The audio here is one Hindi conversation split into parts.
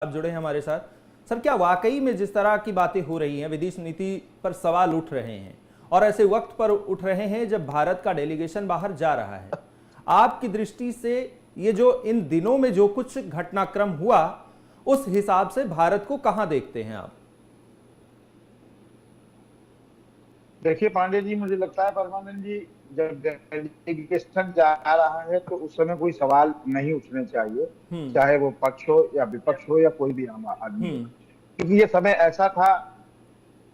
आप जुड़े हैं हमारे साथ। सर, क्या वाकई में जिस तरह की बातें हो रही हैं, विदेश नीति पर सवाल उठ रहे हैं और ऐसे वक्त पर उठ रहे हैं जब भारत का डेलीगेशन बाहर जा रहा है, आपकी दृष्टि से ये जो इन दिनों में जो कुछ घटनाक्रम हुआ, उस हिसाब से भारत को कहां देखते हैं आप? देखिए पांडे जी, मुझे लगता है परमानंद जी, जब डेलीगेशन जा रहा है तो उस समय कोई सवाल नहीं उठने चाहिए, हम्म। चाहे वो पक्ष हो या विपक्ष हो या कोई भी आम आदमी हो। हम्म। क्योंकि ये समय ऐसा था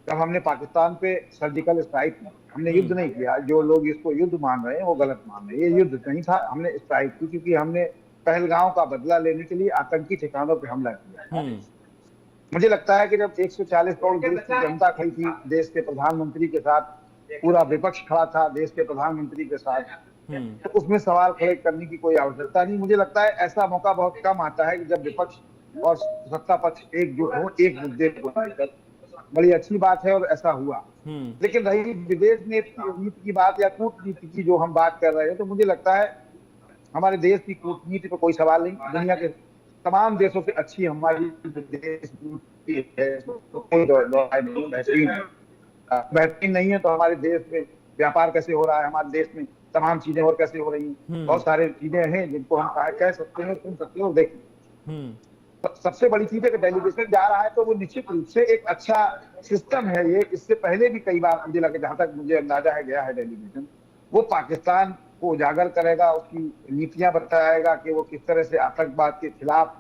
जब हमने पाकिस्तान पे सर्जिकल स्ट्राइक की। हमने युद्ध हम्म। नहीं किया। जो लोग इसको युद्ध मान रहे हैं वो गलत मान रहे हैं। ये युद्ध नहीं था, हमने स्ट्राइक की क्योंकि हमने पहलगांव का बदला लेने के लिए आतंकी ठिकानों पर हमला किया था। हम्म। मुझे लगता है कि जब 140 करोड़ देश की जनता खड़ी थी, देश के प्रधानमंत्री के साथ पूरा विपक्ष खड़ा था देश के प्रधानमंत्री के साथ, हम्म। तो उसमें सवाल खड़े करने की कोई आवश्यकता नहीं। मुझे लगता है ऐसा मौका बहुत कम आता है कि जब विपक्ष और सत्ता पक्ष एकजुट हो एक मुद्दे को लेकर। बड़ी अच्छी बात है और ऐसा हुआ। हम्म। लेकिन रही विदेश नीति की बात या कूटनीति की जो हम बात कर रहे हैं, तो मुझे लगता है हमारे देश की कूटनीति पर कोई सवाल नहीं। दुनिया के तमाम देशों से अच्छी हमारी देश नीति है, तो कोई बेहतरीन है। बेहतरीन नहीं है तो हमारे देश में व्यापार कैसे हो रहा है, हमारे देश में तमाम चीजें और कैसे हो रही हैं। हम्म। बहुत सारे चीजें हैं जिनको हम कह सकते हैं, सुन सकते हैं और देखें। हम्म। सबसे बड़ी चीज है कि डेलीगेशन जा रहा है तो वो निश्चित रूप से एक अच्छा सिस्टम है। ये इससे पहले भी कई बार मुझे लगा, जहां तक मुझे अंदाजा है गया है, डेलीगेशन वो पाकिस्तान को उजागर करेगा, उसकी नीतियां बताएगा कि वो किस तरह से आतंकवाद के खिलाफ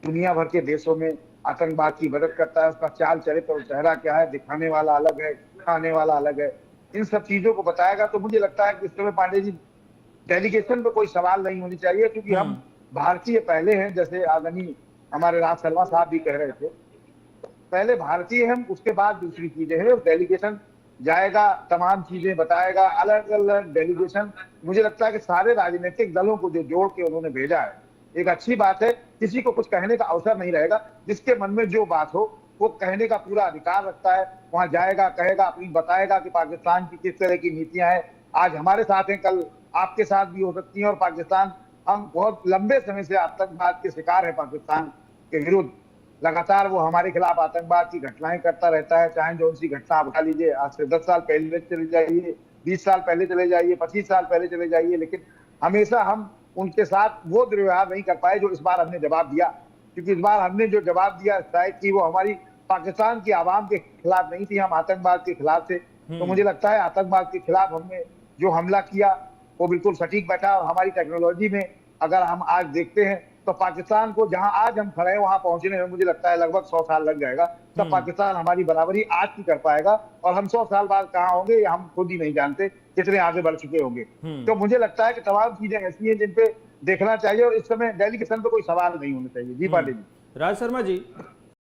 दुनिया भर के देशों में आतंकवाद की मदद करता है। उसका चाल चरित्र और चेहरा क्या है, दिखाने वाला अलग है, खाने वाला अलग है। इन सब चीजों को बताएगा। तो मुझे लगता है कि इस समय पांडे जी, डेलीगेशन पे कोई सवाल नहीं होनी चाहिए, क्योंकि हम हम्म। भारतीय पहले हैं। जैसे आदरणीय हमारे राज शर्मा साहब भी कह रहे थे, पहले भारतीय हम, उसके बाद दूसरी चीजें हैं। डेलीगेशन जाएगा, तमाम चीजें बताएगा, अलग अलग डेलीगेशन। मुझे लगता है कि सारे राजनीतिक दलों को जो जोड़ के उन्होंने भेजा है, एक अच्छी बात है। किसी को कुछ कहने का अवसर नहीं रहेगा। जिसके मन में जो बात हो वो कहने का पूरा अधिकार रखता है। वहां जाएगा, कहेगा, अपनी बताएगा कि पाकिस्तान की किस तरह की नीतियां हैं। आज हमारे साथ हैं, कल आपके साथ भी हो सकती हैं। और पाकिस्तान, हम बहुत लंबे समय से आतंकवाद के शिकार है। पाकिस्तान के विरुद्ध लगातार वो हमारे खिलाफ आतंकवाद की घटनाएं करता रहता है। चाहे जो सी घटना आप उठा लीजिए, आज से 10 साल पहले चले जाइए, 20 साल पहले चले जाइए, 25 साल पहले चले जाइए, लेकिन हमेशा हम उनके साथ वो दुर्व्यवहार नहीं कर पाए जो इस बार हमने जवाब दिया। क्योंकि इस बार हमने जो जवाब दिया स्ट्राइक की, वो हमारी पाकिस्तान की आवाम के खिलाफ नहीं थी, हम आतंकवाद के खिलाफ थे। तो मुझे लगता है आतंकवाद के खिलाफ हमने जो हमला किया वो बिल्कुल सटीक बैठा। और हमारी टेक्नोलॉजी में अगर हम आज देखते हैं तो पाकिस्तान को जहां आज हम खड़े हैं वहां पहुंचने में मुझे लगता है लगभग 100 साल लग जाएगा। तब पाकिस्तान हमारी बराबरी आज की कर पाएगा। और हम 100 साल बाद कहां होंगे ये हम खुद ही नहीं जानते, कितने आगे बढ़ चुके होंगे। तो मुझे लगता है कि तमाम चीजें ऐसी हैं जिन पे देखना चाहिए। और इस समय डेलीगेशन पे कोई सवाल नहीं होना चाहिए। जी पांडे जी। राज शर्मा जी,